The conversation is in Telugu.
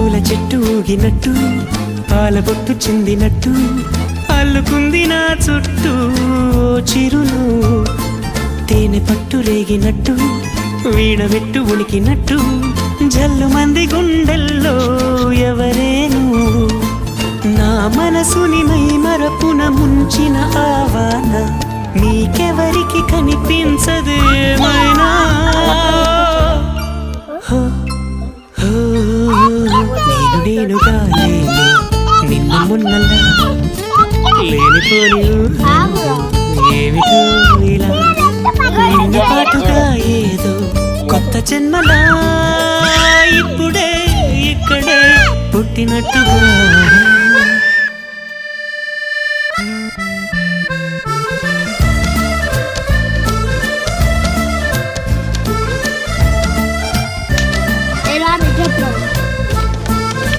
పూల చెట్టు ఊగినట్టు పాల బొట్టు చిందినట్టు అల్లుకుంది నా చుట్టూ చిరును తేనె పట్టు రేగినట్టు వీడబెట్టు ఉనికినట్టు జల్లు మంది గుండెల్లో ఎవరేను నా మనసుని మై మరపున ముంచిన ఆవాన నీకెవరికి కనిపించదు ఏమైనా నేనుగా లేని నిన్న మొన్నలా లేనిపోని ఏమిటో ఇలా నిన్న పాటుగా ఏదో కొత్త జన్మలా ఇప్పుడే ఇక్కడే పుట్టినట్టుగా